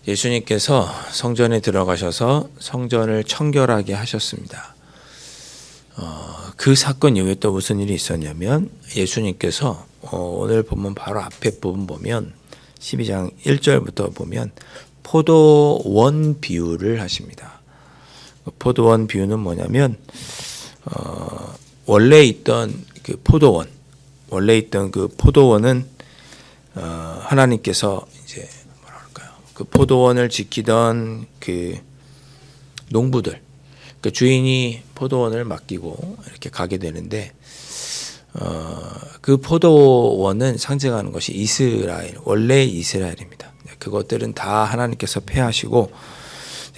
예수님께서 성전에 들어가셔서 성전을 청결하게 하셨습니다. 그 사건 이후에 또 무슨 일이 있었냐면 예수님께서 오늘 보면 바로 앞에 부분 보면 12장 1절부터 보면 포도원 비유를 하십니다. 포도원 비유는 뭐냐면 원래 있던 그 포도원은 하나님께서 이제 그 포도원을 지키던 그 농부들, 그 주인이 포도원을 맡기고 이렇게 가게 되는데, 그 포도원은 상징하는 것이 이스라엘, 원래 이스라엘입니다. 그것들은 다 하나님께서 폐하시고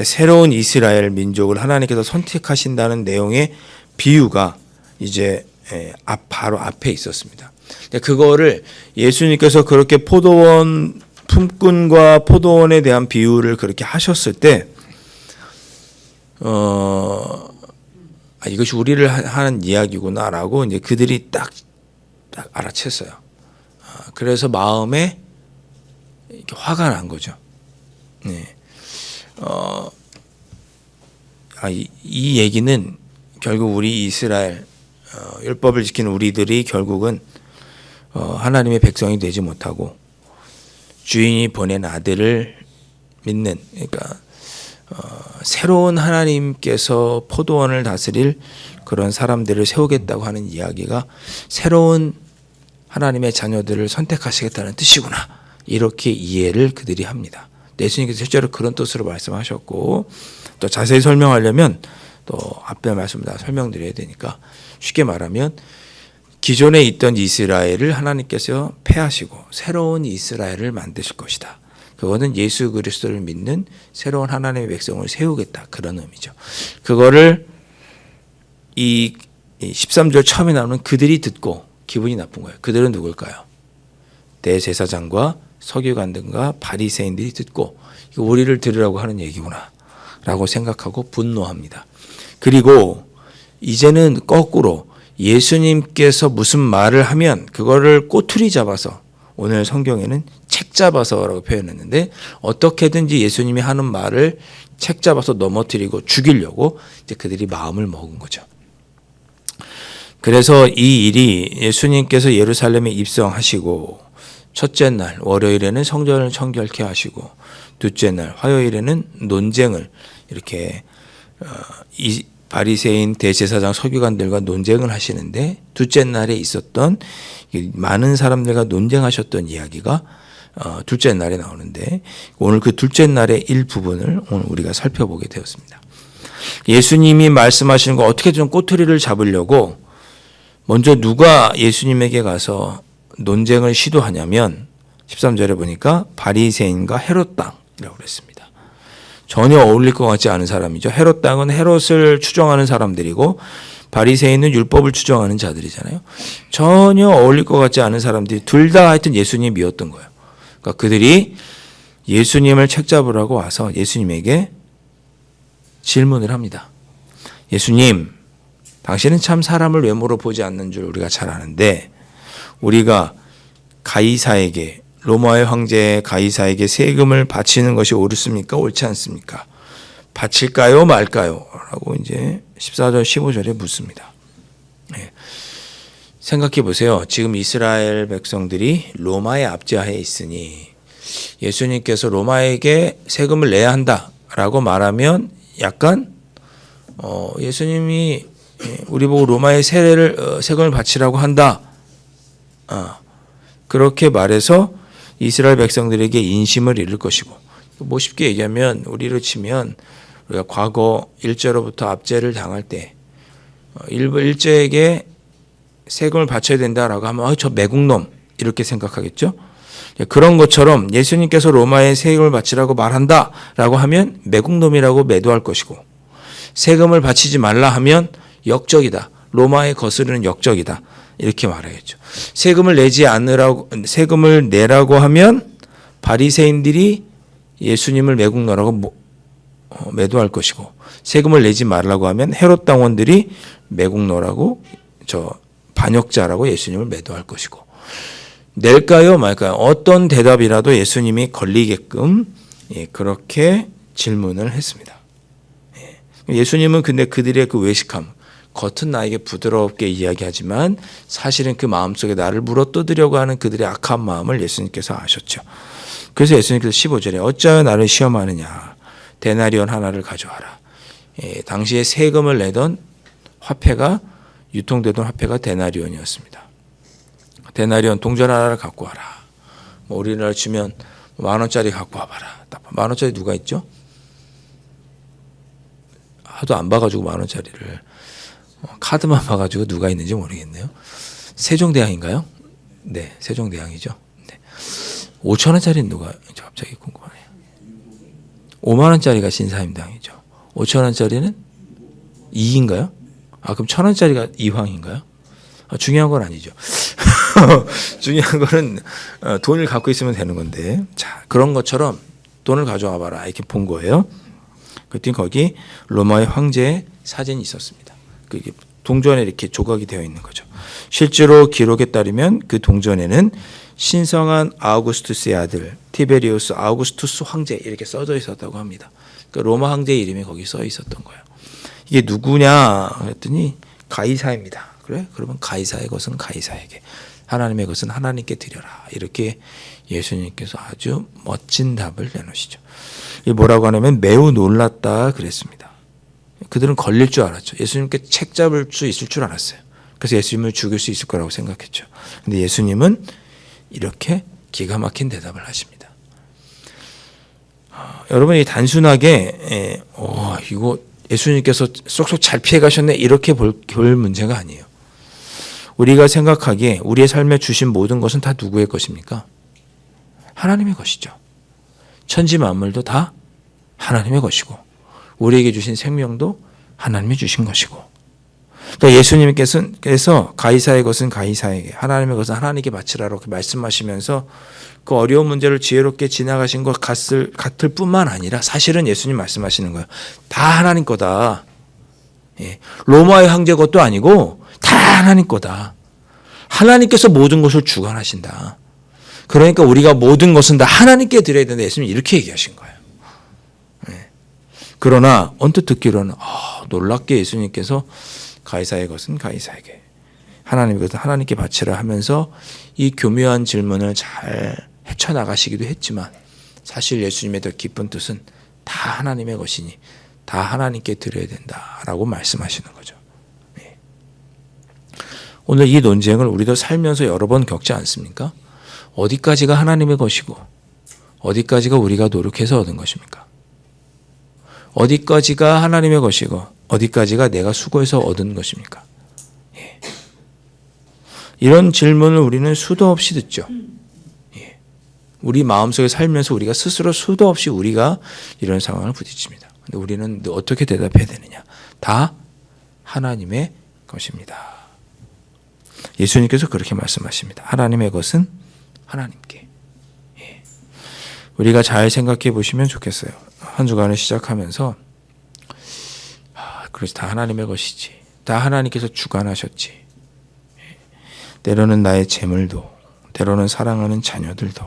새로운 이스라엘 민족을 하나님께서 선택하신다는 내용의 비유가 이제 바로 앞에 있었습니다. 그거를 예수님께서 그렇게 포도원 품꾼과 포도원에 대한 비유를 그렇게 하셨을 때 이것이 우리를 하는 이야기구나라고 이제 그들이 딱 알아챘어요. 그래서 마음에 이렇게 화가 난 거죠. 네. 이 얘기는 결국 우리 이스라엘 율법을 지키는 우리들이 결국은 하나님의 백성이 되지 못하고 주인이 보낸 아들을 믿는, 그러니까 새로운 하나님께서 포도원을 다스릴 그런 사람들을 세우겠다고 하는 이야기가 새로운 하나님의 자녀들을 선택하시겠다는 뜻이구나, 이렇게 이해를 그들이 합니다. 예수님께서 실제로 그런 뜻으로 말씀하셨고, 또 자세히 설명하려면 또 앞에 말씀 다 설명드려야 되니까 쉽게 말하면 기존에 있던 이스라엘을 하나님께서 폐하시고 새로운 이스라엘을 만드실 것이다. 그거는 예수 그리스도를 믿는 새로운 하나님의 백성을 세우겠다, 그런 의미죠. 그거를 이 13절 처음에 나오는 그들이 듣고 기분이 나쁜 거예요. 그들은 누굴까요? 대제사장과 서기관들과 바리새인들이 듣고 이거 우리를 들으라고 하는 얘기구나 라고 생각하고 분노합니다. 그리고 이제는 거꾸로 예수님께서 무슨 말을 하면 그거를 꼬투리 잡아서, 오늘 성경에는 책 잡아서라고 표현했는데 어떻게든지 예수님이 하는 말을 책 잡아서 넘어뜨리고 죽이려고 이제 그들이 마음을 먹은 거죠. 그래서 이 일이 예수님께서 예루살렘에 입성하시고 첫째 날 월요일에는 성전을 청결케 하시고 둘째 날 화요일에는 논쟁을 이렇게 바리새인 대제사장 서기관들과 논쟁을 하시는데, 둘째 날에 있었던 많은 사람들과 논쟁하셨던 이야기가 둘째 날에 나오는데, 오늘 그 둘째 날의 일부분을 오늘 우리가 살펴보게 되었습니다. 예수님이 말씀하시는 거 어떻게든 꼬투리를 잡으려고 먼저 누가 예수님에게 가서 논쟁을 시도하냐면 13절에 보니까 바리새인과 헤롯 당이라고 그랬습니다. 전혀 어울릴 것 같지 않은 사람이죠. 헤롯 당은 헤롯을 추종하는 사람들이고 바리새인은 율법을 추종하는 자들이잖아요. 전혀 어울릴 것 같지 않은 사람들이 둘 다 하여튼 예수님이었던 거예요. 그러니까 그들이 예수님을 책잡으라고 와서 예수님에게 질문을 합니다. 예수님, 당신은 참 사람을 외모로 보지 않는 줄 우리가 잘 아는데 우리가 가이사에게, 로마의 황제 가이사에게 세금을 바치는 것이 옳습니까? 옳지 않습니까? 바칠까요? 말까요? 라고 이제 14절 15절에 묻습니다. 네. 생각해 보세요. 지금 이스라엘 백성들이 로마의 압제하에 있으니 예수님께서 로마에게 세금을 내야 한다라고 말하면 약간 예수님이 우리 보고 로마의 세금을 바치라고 한다, 그렇게 말해서 이스라엘 백성들에게 인심을 잃을 것이고, 뭐 쉽게 얘기하면 우리로 치면 우리가 과거 일제로부터 압제를 당할 때 일제에게 세금을 바쳐야 된다라고 하면 저 매국놈 이렇게 생각하겠죠. 그런 것처럼 예수님께서 로마에 세금을 바치라고 말한다라고 하면 매국놈이라고 매도할 것이고, 세금을 바치지 말라 하면 역적이다, 로마에 거스르는 역적이다, 이렇게 말하겠죠. 세금을 내라고 하면 바리새인들이 예수님을 매국노라고 매도할 것이고 세금을 내지 말라고 하면 헤롯 당원들이 매국노라고 반역자라고 예수님을 매도할 것이고 낼까요 말까요? 어떤 대답이라도 예수님이 걸리게끔 그렇게 질문을 했습니다. 예수님은 근데 그들의 그 외식함, 겉은 나에게 부드럽게 이야기하지만 사실은 그 마음속에 나를 물어뜯으려고 하는 그들의 악한 마음을 예수님께서 아셨죠. 그래서 예수님께서 15절에 어찌하여 나를 시험하느냐 데나리온 하나를 가져와라. 당시에 세금을 내던 화폐가 유통되던 화폐가 데나리온이었습니다. 데나리온 동전 하나를 갖고 와라. 우리나라 치면 10,000원짜리 갖고 와봐라. 10,000원짜리 누가 있죠? 하도 안 봐가지고 10,000원짜리를 카드만 봐가지고 누가 있는지 모르겠네요. 세종대왕인가요? 네, 세종대왕이죠. 네. 5,000원짜리는 누가 갑자기 궁금하네요. 50,000원짜리가 신사임당이죠. 5,000원짜리는 이인가요? 그럼 1,000원짜리가 이황인가요? 중요한 건 아니죠. 중요한 거는 돈을 갖고 있으면 되는 건데, 자 그런 것처럼 돈을 가져와 봐라 이렇게 본 거예요. 그랬더니 거기 로마의 황제의 사진이 있었습니다. 그게 동전에 이렇게 조각이 되어 있는 거죠. 실제로 기록에 따르면 그 동전에는 신성한 아우구스투스의 아들 티베리우스 아우구스투스 황제 이렇게 써져 있었다고 합니다. 그러니까 로마 황제의 이름이 거기 써 있었던 거예요. 이게 누구냐 그랬더니 가이사입니다. 그래? 그러면 가이사의 것은 가이사에게, 하나님의 것은 하나님께 드려라. 이렇게 예수님께서 아주 멋진 답을 내놓으시죠. 이게 뭐라고 하냐면 매우 놀랐다 그랬습니다. 그들은 걸릴 줄 알았죠. 예수님께 책 잡을 수 있을 줄 알았어요. 그래서 예수님을 죽일 수 있을 거라고 생각했죠. 근데 예수님은 이렇게 기가 막힌 대답을 하십니다. 여러분이 단순하게 이거 예수님께서 쏙쏙 잘 피해 가셨네 이렇게 볼 문제가 아니에요. 우리가 생각하기에 우리의 삶에 주신 모든 것은 다 누구의 것입니까? 하나님의 것이죠. 천지 만물도 다 하나님의 것이고 우리에게 주신 생명도 하나님이 주신 것이고, 그러니까 예수님께서 가이사의 것은 가이사에게, 하나님의 것은 하나님께 바치라고 말씀하시면서 그 어려운 문제를 지혜롭게 지나가신 것 같을 뿐만 아니라 사실은 예수님 말씀하시는 거예요. 다 하나님 거다. 로마의 황제 것도 아니고 다 하나님 거다. 하나님께서 모든 것을 주관하신다. 그러니까 우리가 모든 것은 다 하나님께 드려야 된다. 예수님이 이렇게 얘기하신 거예요. 그러나 언뜻 듣기로는 놀랍게 예수님께서 가이사의 것은 가이사에게, 하나님의 것은 하나님께 바치라 하면서 이 교묘한 질문을 잘 헤쳐나가시기도 했지만 사실 예수님의 더 깊은 뜻은 다 하나님의 것이니 다 하나님께 드려야 된다라고 말씀하시는 거죠. 오늘 이 논쟁을 우리도 살면서 여러 번 겪지 않습니까? 어디까지가 하나님의 것이고 어디까지가 우리가 노력해서 얻은 것입니까? 어디까지가 하나님의 것이고 어디까지가 내가 수고해서 얻은 것입니까? 이런 질문을 우리는 수도 없이 듣죠. 우리 마음속에 살면서 우리가 스스로 수도 없이 우리가 이런 상황을 부딪힙니다. 근데 우리는 어떻게 대답해야 되느냐? 다 하나님의 것입니다. 예수님께서 그렇게 말씀하십니다. 하나님의 것은 하나님께. 우리가 잘 생각해 보시면 좋겠어요. 한 주간을 시작하면서 그렇지, 다 하나님의 것이지. 다 하나님께서 주관하셨지. 때로는 나의 재물도, 때로는 사랑하는 자녀들도,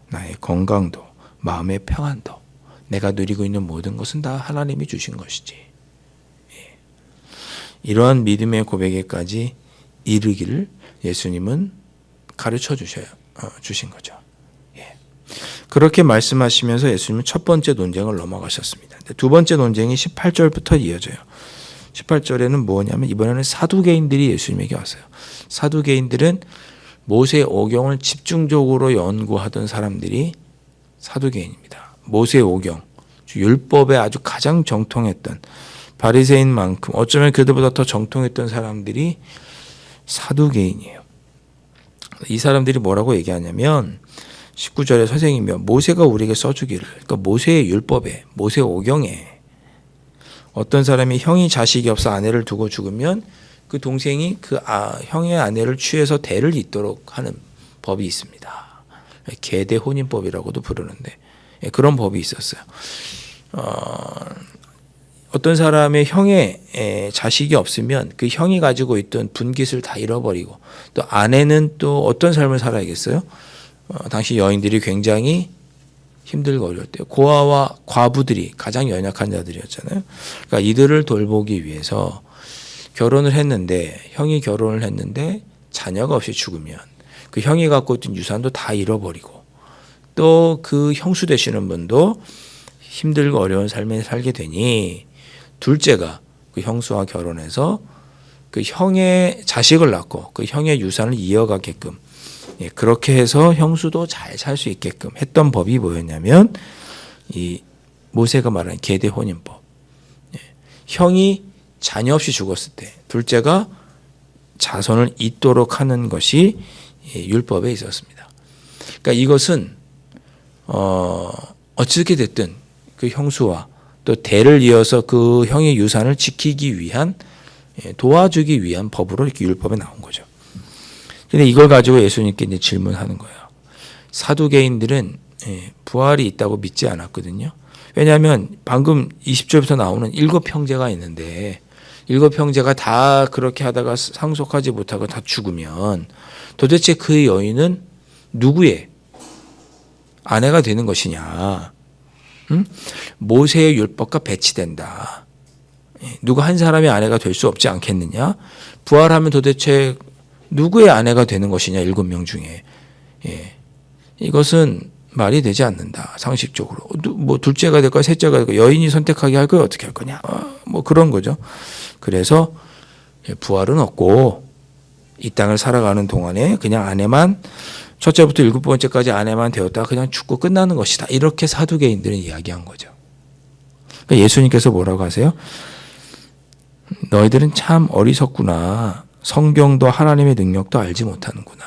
나의 건강도, 마음의 평안도, 내가 누리고 있는 모든 것은 다 하나님이 주신 것이지. 이러한 믿음의 고백에까지 이르기를 예수님은 가르쳐 주신 거죠. 그렇게 말씀하시면서 예수님은 첫 번째 논쟁을 넘어가셨습니다. 두 번째 논쟁이 18절부터 이어져요. 18절에는 뭐냐면 이번에는 사두개인들이 예수님에게 왔어요. 사두개인들은 모세 오경을 집중적으로 연구하던 사람들이 사두개인입니다. 모세 오경, 율법에 아주 가장 정통했던 바리새인만큼 어쩌면 그들보다 더 정통했던 사람들이 사두개인이에요. 이 사람들이 뭐라고 얘기하냐면 19절에 선생님이 모세가 우리에게 써주기를, 그러니까 모세의 율법에, 모세 오경에 어떤 사람이 형이 자식이 없어 아내를 두고 죽으면 그 동생이 형의 아내를 취해서 대를 잇도록 하는 법이 있습니다. 계대 혼인법이라고도 부르는데 그런 법이 있었어요. 어떤 사람의 형의 자식이 없으면 그 형이 가지고 있던 분깃을 다 잃어버리고 또 아내는 또 어떤 삶을 살아야겠어요? 당시 여인들이 굉장히 힘들고 어려울 때 고아와 과부들이 가장 연약한 자들이었잖아요. 그러니까 이들을 돌보기 위해서 결혼을 했는데 형이 결혼을 했는데 자녀가 없이 죽으면 그 형이 갖고 있던 유산도 다 잃어버리고 또 그 형수 되시는 분도 힘들고 어려운 삶을 살게 되니 둘째가 그 형수와 결혼해서 그 형의 자식을 낳고 그 형의 유산을 이어가게끔 그렇게 해서 형수도 잘 살 수 있게끔 했던 법이 뭐였냐면 이 모세가 말하는 계대 혼인법. 형이 자녀 없이 죽었을 때 둘째가 자손을 잇도록 하는 것이 율법에 있었습니다. 그러니까 이것은 어떻게 됐든 그 형수와 또 대를 이어서 그 형의 유산을 지키기 위한 도와주기 위한 법으로 이렇게 율법에 나온 거죠. 근데 이걸 가지고 예수님께 이제 질문하는 거예요. 사두개인들은 부활이 있다고 믿지 않았거든요. 왜냐하면 방금 20절부터 나오는 7 형제가 있는데 7 형제가 다 그렇게 하다가 상속하지 못하고 다 죽으면 도대체 그 여인은 누구의 아내가 되는 것이냐? 모세의 율법과 배치된다. 누구 한 사람의 아내가 될 수 없지 않겠느냐? 부활하면 도대체 누구의 아내가 되는 것이냐? 7명 중에. 이것은 말이 되지 않는다. 상식적으로. 뭐 둘째가 될까 셋째가 될까 여인이 선택하게 할 거야 어떻게 할 거냐? 뭐 그런 거죠. 그래서 부활은 없고 이 땅을 살아가는 동안에 그냥 아내만 첫째부터 7번째까지 아내만 되었다가 그냥 죽고 끝나는 것이다. 이렇게 사두개인들은 이야기한 거죠. 그러니까 예수님께서 뭐라고 하세요? 너희들은 참 어리석구나. 성경도 하나님의 능력도 알지 못하는구나.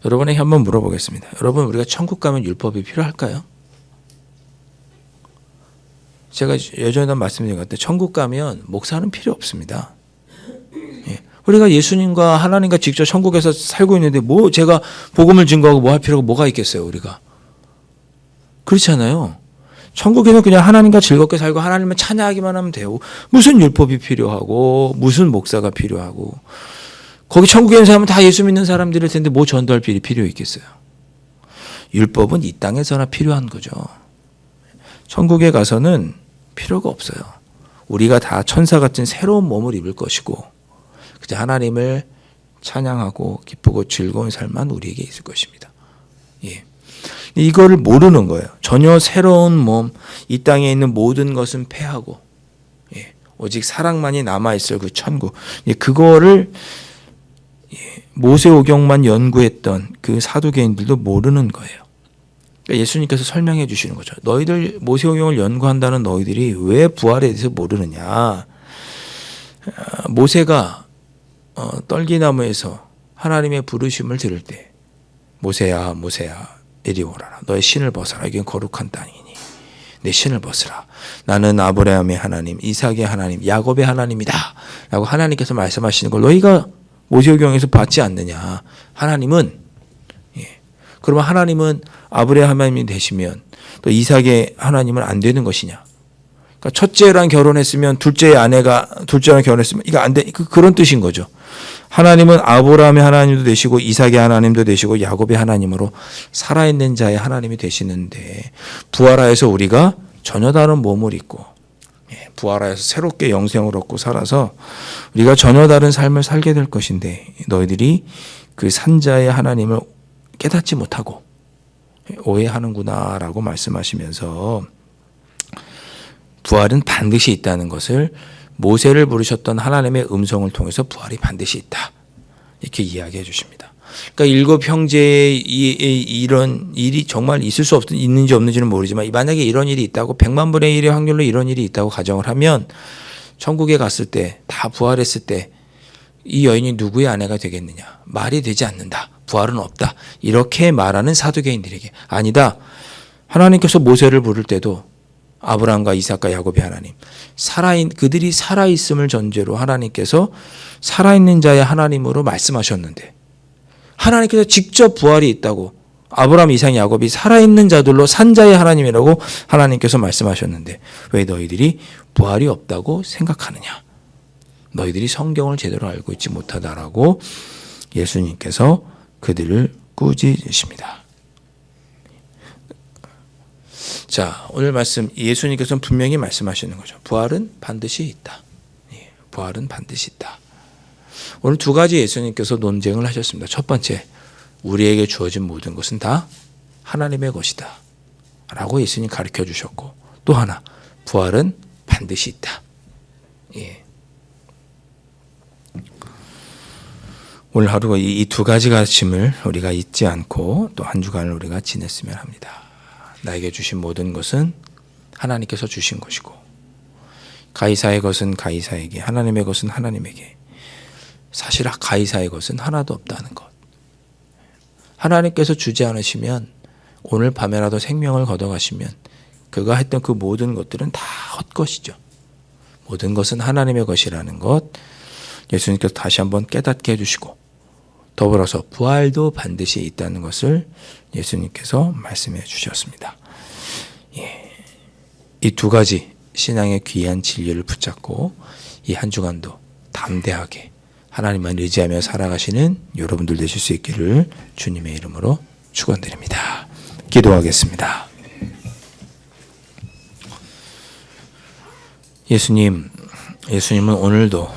여러분에게 한번 물어보겠습니다. 여러분 우리가 천국 가면 율법이 필요할까요? 제가 예전에 말씀드린 것 같아요. 천국 가면 목사는 필요 없습니다. 우리가 예수님과 하나님과 직접 천국에서 살고 있는데 뭐 제가 복음을 증거하고 뭐 할 필요가 뭐가 있겠어요, 우리가. 그렇잖아요. 천국에는 그냥 하나님과 즐겁게 살고 하나님을 찬양하기만 하면 돼요. 무슨 율법이 필요하고 무슨 목사가 필요하고 거기 천국에 있는 사람은 다 예수 믿는 사람들일 텐데 뭐 전도할 일이 필요 있겠어요. 율법은 이 땅에서나 필요한 거죠. 천국에 가서는 필요가 없어요. 우리가 다 천사 같은 새로운 몸을 입을 것이고 그저 하나님을 찬양하고 기쁘고 즐거운 삶만 우리에게 있을 것입니다. 이거를 모르는 거예요. 전혀 새로운 몸, 이 땅에 있는 모든 것은 패하고 오직 사랑만이 남아있을 그 천국. 그거를 모세오경만 연구했던 그 사두개인들도 모르는 거예요. 그러니까 예수님께서 설명해 주시는 거죠. 너희들 모세오경을 연구한다는 너희들이 왜 부활에 대해서 모르느냐. 모세가 떨기나무에서 하나님의 부르심을 들을 때 모세야 모세야 이리 오라라. 너의 신을 벗어라. 이게 거룩한 땅이니 내 신을 벗으라. 나는 아브라함의 하나님, 이삭의 하나님, 야곱의 하나님이다 라고 하나님께서 말씀하시는 걸 너희가 모세오경에서 받지 않느냐. 하나님은 그러면 하나님은 아브라함 하나님이 되시면 또 이삭의 하나님은 안 되는 것이냐. 그러니까 첫째랑 결혼했으면 둘째랑 결혼했으면 이거 안 돼. 그런 뜻인 거죠. 하나님은 아브라함의 하나님도 되시고 이삭의 하나님도 되시고 야곱의 하나님으로 살아있는 자의 하나님이 되시는데 부활하여서 우리가 전혀 다른 몸을 입고 부활하여서 새롭게 영생을 얻고 살아서 우리가 전혀 다른 삶을 살게 될 것인데 너희들이 그 산자의 하나님을 깨닫지 못하고 오해하는구나 라고 말씀하시면서 부활은 반드시 있다는 것을 모세를 부르셨던 하나님의 음성을 통해서 부활이 반드시 있다. 이렇게 이야기해 주십니다. 그러니까 7 형제의 이런 일이 정말 있는지 없는지는 모르지만 만약에 이런 일이 있다고 100만 분의 1의 확률로 이런 일이 있다고 가정을 하면 천국에 갔을 때 다 부활했을 때 이 여인이 누구의 아내가 되겠느냐. 말이 되지 않는다. 부활은 없다. 이렇게 말하는 사두개인들에게 아니다. 하나님께서 모세를 부를 때도 아브라함과 이삭과 야곱의 하나님 그들이 살아있음을 전제로 하나님께서 살아있는 자의 하나님으로 말씀하셨는데 하나님께서 직접 부활이 있다고 아브라함, 이삭, 야곱이 살아있는 자들로 산자의 하나님이라고 하나님께서 말씀하셨는데 왜 너희들이 부활이 없다고 생각하느냐? 너희들이 성경을 제대로 알고 있지 못하다라고 예수님께서 그들을 꾸짖으십니다. 자, 오늘 말씀 예수님께서는 분명히 말씀하시는 거죠. 부활은 반드시 있다. 부활은 반드시 있다. 오늘 두 가지 예수님께서 논쟁을 하셨습니다. 첫 번째, 우리에게 주어진 모든 것은 다 하나님의 것이다 라고 예수님 가르쳐 주셨고, 또 하나, 부활은 반드시 있다. 예. 오늘 하루가 이 두 가지 가르침을 우리가 잊지 않고 또 한 주간을 우리가 지냈으면 합니다. 나에게 주신 모든 것은 하나님께서 주신 것이고, 가이사의 것은 가이사에게, 하나님의 것은 하나님에게. 사실 가이사의 것은 하나도 없다는 것. 하나님께서 주지 않으시면 오늘 밤에라도 생명을 걷어가시면 그가 했던 그 모든 것들은 다 헛것이죠. 모든 것은 하나님의 것이라는 것 예수님께서 다시 한번 깨닫게 해주시고, 더불어서 부활도 반드시 있다는 것을 예수님께서 말씀해 주셨습니다. 예. 이 두 가지 신앙의 귀한 진리를 붙잡고 이 한 주간도 담대하게 하나님만 의지하며 살아가시는 여러분들 되실 수 있기를 주님의 이름으로 축원드립니다. 기도하겠습니다. 예수님은 오늘도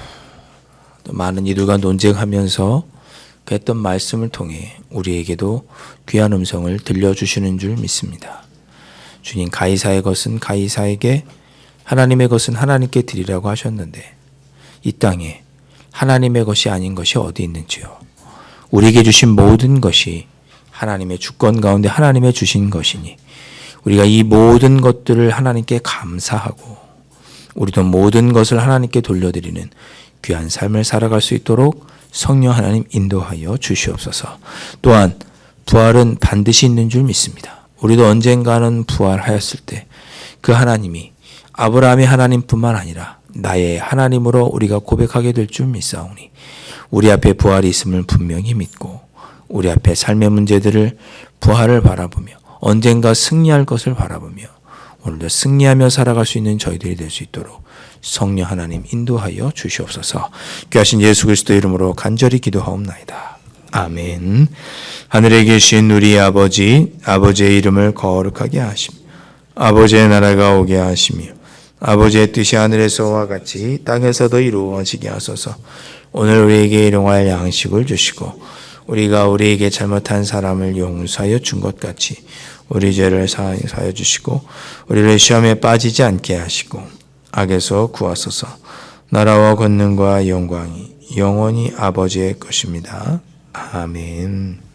많은 이들과 논쟁하면서 그 했던 말씀을 통해 우리에게도 귀한 음성을 들려주시는 줄 믿습니다. 주님, 가이사의 것은 가이사에게, 하나님의 것은 하나님께 드리라고 하셨는데 이 땅에 하나님의 것이 아닌 것이 어디 있는지요. 우리에게 주신 모든 것이 하나님의 주권 가운데 하나님의 주신 것이니 우리가 이 모든 것들을 하나님께 감사하고 우리도 모든 것을 하나님께 돌려드리는 귀한 삶을 살아갈 수 있도록 성령 하나님 인도하여 주시옵소서. 또한 부활은 반드시 있는 줄 믿습니다. 우리도 언젠가는 부활하였을 때 그 하나님이 아브라함의 하나님뿐만 아니라 나의 하나님으로 우리가 고백하게 될 줄 믿사오니 우리 앞에 부활이 있음을 분명히 믿고 우리 앞에 삶의 문제들을 부활을 바라보며 언젠가 승리할 것을 바라보며 오늘도 승리하며 살아갈 수 있는 저희들이 될 수 있도록 성령 하나님 인도하여 주시옵소서. 귀하신 예수 그리스도 이름으로 간절히 기도하옵나이다. 아멘. 하늘에 계신 우리 아버지, 아버지의 이름을 거룩하게 하시며 아버지의 나라가 오게 하시며 아버지의 뜻이 하늘에서와 같이 땅에서도 이루어지게 하소서. 오늘 우리에게 일용할 양식을 주시고 우리가 우리에게 잘못한 사람을 용서하여 준 것 같이 우리 죄를 사하여 주시고 우리를 시험에 빠지지 않게 하시고 악에서 구하소서. 나라와 권능과 영광이 영원히 아버지의 것입니다. 아멘.